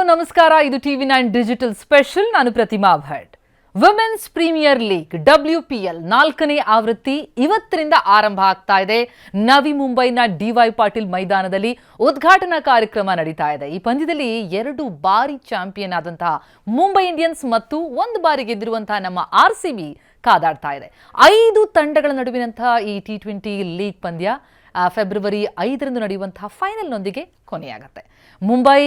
ನಮಸ್ಕಾರ. ಇದು TV9 digital special. ನಾನು Pratima Bhat. Women's premier league WPL 4ನೇ ಆವೃತ್ತಿ ಇವತ್ತಿನಿಂದ ಆರಂಭ ಆಗ್ತಾ ಇದೆ. ನವಿ ಮುಂಬೈನ DY ಪಾಟೀಲ್ ಮೈದಾನದಲ್ಲಿ ಉದ್ಘಾಟನಾ ಕಾರ್ಯಕ್ರಮ ನಡೀತಾ ಇದೆ. ಈ ಪಂದ್ಯದಲ್ಲಿ 2 ಬಾರಿ ಚಾಂಪಿಯನ್ ಆದಂತಹ ಮುಂಬೈ ಇಂಡಿಯನ್ಸ್ ಮತ್ತು 1 ಬಾರಿ ಗೆದ್ದಿರುವಂತಹ ನಮ್ಮ RCB ಕಾದಾಡ್ತಾ ಇದೆ. 5 ತಂಡಗಳ ನಡುವಿನಂತಹ ಈ T20 ಲೀಗ್ ಪಂದ್ಯ ಫೆಬ್ರವರಿ 5ರಂದು ನಡೆಯುವಂತಹ ಫೈನಲ್ನೊಂದಿಗೆ ಕೊನೆಯಾಗುತ್ತೆ. Mumbai,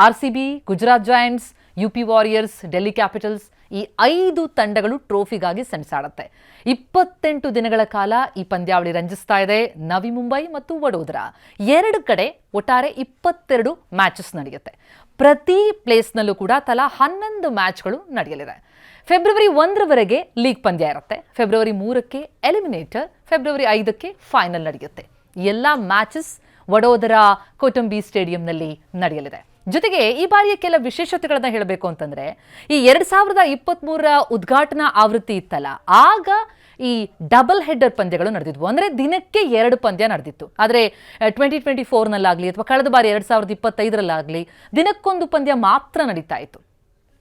RCB, Gujarat giants, UP warriors, Delhi capitals ಈ 5 ತಂಡಗಳು ಟ್ರೋಫಿಗಾಗಿ ಸೆಣಸಾಡುತ್ತೆ. 28 ದಿನಗಳ ಕಾಲ ಈ ಪಂದ್ಯಾವಳಿ ರಂಜಿಸ್ತಾ ಇದೆ. ನವಿ ಮುಂಬೈ ಮತ್ತು ವಡೋದರಾ 2 ಕಡೆ ಒಟ್ಟಾರೆ 22 ಮ್ಯಾಚಸ್ ನಡೆಯುತ್ತೆ. ಪ್ರತಿ ಪ್ಲೇಸ್ನಲ್ಲೂ ಕೂಡ ತಲಾ 11 ಮ್ಯಾಚ್ಗಳು ನಡೆಯಲಿದೆ. ಫೆಬ್ರವರಿ 1ರವರೆಗೆ ಲೀಗ್ ಪಂದ್ಯ ಇರುತ್ತೆ. ಫೆಬ್ರವರಿ 3ಕ್ಕೆ ಎಲಿಮಿನೇಟರ್, ಫೆಬ್ರವರಿ 5ಕ್ಕೆ ಫೈನಲ್ ನಡೆಯುತ್ತೆ. ಎಲ್ಲ ಮ್ಯಾಚಸ್ ವಡೋದರಾ ಕೋಟಂಬಿ ಸ್ಟೇಡಿಯಂನಲ್ಲಿ ನಡೆಯಲಿದೆ. ಜೊತೆಗೆ ಈ ಬಾರಿಯ ಕೆಲ ವಿಶೇಷತೆಗಳನ್ನ ಹೇಳಬೇಕು ಅಂತಂದ್ರೆ, ಈ 2023ರ ಉದ್ಘಾಟನಾ ಆವೃತ್ತಿ ಇತ್ತಲ್ಲ, ಆಗ ಈ ಡಬಲ್ ಹೆಡ್ಡರ್ ಪಂದ್ಯಗಳು ನಡೆದಿದ್ವು. ಅಂದರೆ ದಿನಕ್ಕೆ 2 ಪಂದ್ಯ ನಡೆದಿತ್ತು. ಆದರೆ 2024ನಲ್ಲಾಗಲಿ ಅಥವಾ ಕಳೆದ ಬಾರಿ 2025ರಲ್ಲಾಗಲಿ ದಿನಕ್ಕೊಂದು ಪಂದ್ಯ ಮಾತ್ರ ನಡೀತಾ ಇತ್ತು.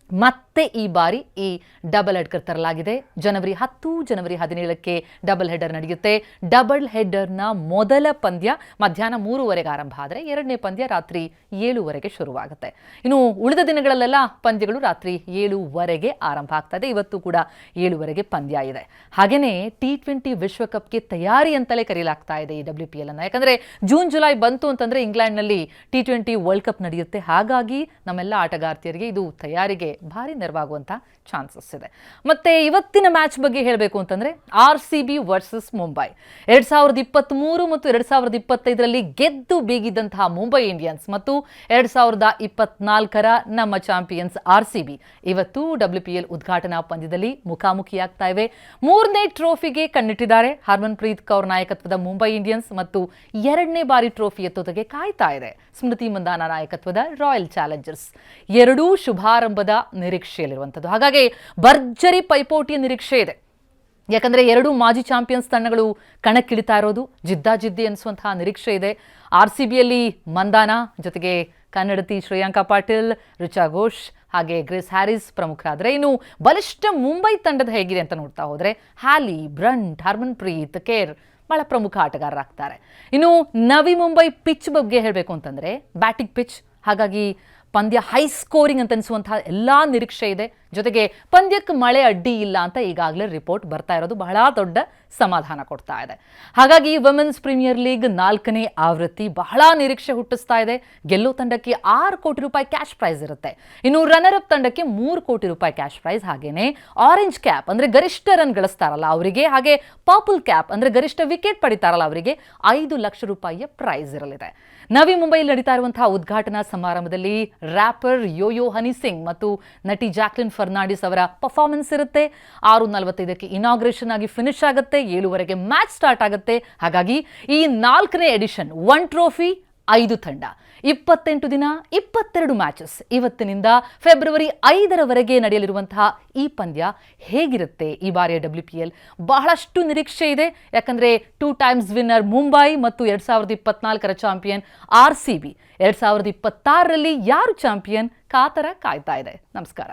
ಮತ್ತೆ ಈ ಬಾರಿ ಈ ಡಬಲ್ ಹೆಡ್ಡರ್ ತರಲಾಗಿದೆ. ಜನವರಿ 10, ಜನವರಿ 17ಕ್ಕೆ ಡಬಲ್ ಹೆಡ್ಡರ್ ನಡೆಯುತ್ತೆ. ಡಬಲ್ ಹೆಡ್ಡರ್ನ ಮೊದಲ ಪಂದ್ಯ ಮಧ್ಯಾಹ್ನ 3ವರೆಗೆ ಆರಂಭ ಆದರೆ 2ನೇ ಪಂದ್ಯ ರಾತ್ರಿ 7ವರೆಗೆ ಶುರುವಾಗುತ್ತೆ. ಇನ್ನು ಉಳಿದ ದಿನಗಳಲ್ಲೆಲ್ಲ ಪಂದ್ಯಗಳು ರಾತ್ರಿ 7ವರೆಗೆ ಆರಂಭ ಆಗ್ತಾ ಇದೆ. ಇವತ್ತು ಕೂಡ 7ವರೆಗೆ ಪಂದ್ಯ ಇದೆ. ಹಾಗೆಯೇ T20 ವಿಶ್ವಕಪ್ಗೆ ತಯಾರಿ ಅಂತಲೇ ಕರೆಯಲಾಗ್ತಾ ಇದೆ ಈ WPL ಅನ್ನು. ಯಾಕಂದರೆ ಜೂನ್ ಜುಲೈ ಬಂತು ಅಂತಂದರೆ ಇಂಗ್ಲೆಂಡ್ನಲ್ಲಿ T20 ವರ್ಲ್ಡ್ ಕಪ್ ನಡೆಯುತ್ತೆ. ಹಾಗಾಗಿ ನಮ್ಮೆಲ್ಲ ಆಟಗಾರ್ತಿಯರಿಗೆ ಇದು ತಯಾರಿಗೆ ಭಾರಿ ನೆರವಾಗುವಂಥ ಚಾನ್ಸಸ್ ಇದೆ. ಮತ್ತೆ ಇವತ್ತಿನ ಮ್ಯಾಚ್ ಬಗ್ಗೆ ಹೇಳಬೇಕು ಅಂತಂದರೆ, RCB ವರ್ಸಸ್ ಮುಂಬೈ. 2023 ಮತ್ತು 2025ರಲ್ಲಿ ಗೆದ್ದು ಬೀಗಿದ್ದಂತಹ ಮುಂಬೈ ಇಂಡಿಯನ್ಸ್ ಮತ್ತು 2024ರ ನಮ್ಮ ಚಾಂಪಿಯನ್ಸ್ RCB ಇವತ್ತು WPL ಉದ್ಘಾಟನಾ ಪಂದ್ಯದಲ್ಲಿ ಮುಖಾಮುಖಿಯಾಗ್ತಾ ಇವೆ. 3ನೇ ಟ್ರೋಫಿಗೆ ಕಣ್ಣಿಟ್ಟಿದ್ದಾರೆ ಹರ್ಮನ್ಪ್ರೀತ್ ಕೌರ್ ನಾಯಕತ್ವದ ಮುಂಬೈ ಇಂಡಿಯನ್ಸ್ ಮತ್ತು 2ನೇ ಬಾರಿ ಟ್ರೋಫಿ ಎತ್ತೋದಕ್ಕೆ ಕಾಯ್ತಾ ಇದೆ ಸ್ಮೃತಿ ಮಂದಾನ ನಾಯಕತ್ವದ ರಾಯಲ್ ಚಾಲೆಂಜರ್ಸ್. ಎರಡೂ ಶುಭಾರಂಭದ ನಿರೀಕ್ಷೆಯಲ್ಲಿರುವಂಥದ್ದು. ಹಾಗಾಗಿ ಭರ್ಜರಿ ಪೈಪೋಟಿಯ ನಿರೀಕ್ಷೆ ಇದೆ. ಯಾಕಂದರೆ 2 ಮಾಜಿ ಚಾಂಪಿಯನ್ಸ್ ತಂಡಗಳು ಕಣಕ್ಕಿಳಿತಾ ಇರೋದು ಜಿದ್ದಾಜಿದ್ದಿ ಅನಿಸುವಂತಹ ನಿರೀಕ್ಷೆ ಇದೆ. RCBಯಲ್ಲಿ ಮಂದಾನ ಜೊತೆಗೆ ಕನ್ನಡತಿ ಶ್ರೇಯಾಂಕಾ ಪಾಟೀಲ್, ರಿಚಾ ಘೋಷ್ ಹಾಗೆ ಗ್ರೇಸ್ ಹ್ಯಾರಿಸ್ ಪ್ರಮುಖರಾದರೆ, ಇನ್ನು ಬಲಿಷ್ಠ ಮುಂಬೈ ತಂಡದ ಹೇಗಿದೆ ಅಂತ ನೋಡ್ತಾ ಹೋದರೆ ಹ್ಯಾಲಿ, ಬ್ರಂಟ್, ಹರ್ಮನ್ಪ್ರೀತ್ ಕೇರ್ ಬಹಳ ಪ್ರಮುಖ ಆಟಗಾರರಾಗ್ತಾರೆ. ಇನ್ನು ನವಿ ಮುಂಬೈ ಪಿಚ್ ಬಗ್ಗೆ ಹೇಳಬೇಕು ಅಂತಂದರೆ ಬ್ಯಾಟಿಂಗ್ ಪಿಚ್, ಹಾಗಾಗಿ ಪಂದ್ಯ ಹೈ ಸ್ಕೋರಿಂಗ್ ಅಂತ ಅನಿಸುವಂತಹ ಎಲ್ಲ ನಿರೀಕ್ಷೆ ಇದೆ. ಜೊತೆಗೆ ಪಂದ್ಯಕ್ಕೆ ಮಳೆ ಅಡ್ಡಿ ಇಲ್ಲ ಅಂತ ಈಗಾಗಲೇ ರಿಪೋರ್ಟ್ ಬರ್ತಾ ಇರೋದು ಬಹಳ ದೊಡ್ಡ ಸಮಾಧಾನ ಕೊಡ್ತಾ ಇದೆ. ಹಾಗಾಗಿ ವುಮೆನ್ಸ್ ಪ್ರೀಮಿಯರ್ ಲೀಗ್ 4ನೇ ಆವೃತ್ತಿ ಬಹಳ ನಿರೀಕ್ಷೆ ಹುಟ್ಟಿಸ್ತಾ ಇದೆ. ಗೆಲ್ಲೋ ತಂಡಕ್ಕೆ 6 ಕೋಟಿ ರೂಪಾಯಿ ಕ್ಯಾಶ್ ಪ್ರೈಸ್ ಇರುತ್ತೆ. ಇನ್ನು ರನ್ನರ್ ಅಪ್ ತಂಡಕ್ಕೆ 3 ಕೋಟಿ ರೂಪಾಯಿ ಕ್ಯಾಶ್ ಪ್ರೈಸ್. ಹಾಗೇನೆ ಆರೆಂಜ್ ಕ್ಯಾಪ್ ಅಂದರೆ ಗರಿಷ್ಠ ರನ್ ಗಳಿಸ್ತಾರಲ್ಲ ಅವರಿಗೆ, ಹಾಗೆ ಪರ್ಪಲ್ ಕ್ಯಾಪ್ ಅಂದರೆ ಗರಿಷ್ಠ ವಿಕೆಟ್ ಪಡಿತಾರಲ್ಲ ಅವರಿಗೆ 5 ಲಕ್ಷ ರೂಪಾಯಿಯ ಪ್ರೈಸ್ ಇರಲಿದೆ. ನವಿ ಮುಂಬೈಯಲ್ಲಿ ನಡೀತಾ ಇರುವಂತಹ ಉದ್ಘಾಟನಾ ಸಮಾರಂಭದಲ್ಲಿ ರ್ಯಾಪರ್ ಯೋಯೋ ಹನಿ ಸಿಂಗ್ ಮತ್ತು ನಟಿ ಜಾಕ್ಲಿನ್ ಫರ್ನಾಂಡಿಸ್ ಅವರ ಪರ್ಫಾರ್ಮೆನ್ಸ್ ಇರುತ್ತೆ. 6:45ಕ್ಕೆ ಇನಾಗ್ರೇಷನ್ ಆಗಿ ಫಿನಿಶ್ ಆಗುತ್ತೆ. 7ವರೆಗೆ ಮ್ಯಾಚ್ ಸ್ಟಾರ್ಟ್ ಆಗುತ್ತೆ. ಹಾಗಾಗಿ ಈ 4ನೇ ಎಡಿಷನ್ 1 ಟ್ರೋಫಿ 5 ತಂಡ 28 ದಿನ 22 ಮ್ಯಾಚಸ್. ಇವತ್ತಿನಿಂದ ಫೆಬ್ರವರಿ 5ರವರೆಗೆ ನಡೆಯಲಿರುವಂತಹ ಈ ಪಂದ್ಯ ಹೇಗಿರುತ್ತೆ ಈ ಬಾರಿಯ WPL ಬಹಳಷ್ಟು ನಿರೀಕ್ಷೆ ಇದೆ. ಯಾಕಂದರೆ 2 ಟೈಮ್ಸ್ ವಿನ್ನರ್ ಮುಂಬೈ ಮತ್ತು 2024ರ ಚಾಂಪಿಯನ್ RCB 2026ರಲ್ಲಿ ಯಾರು ಚಾಂಪಿಯನ್ ಕಾತರ ಕಾಯ್ತಾ ಇದೆ. ನಮಸ್ಕಾರ.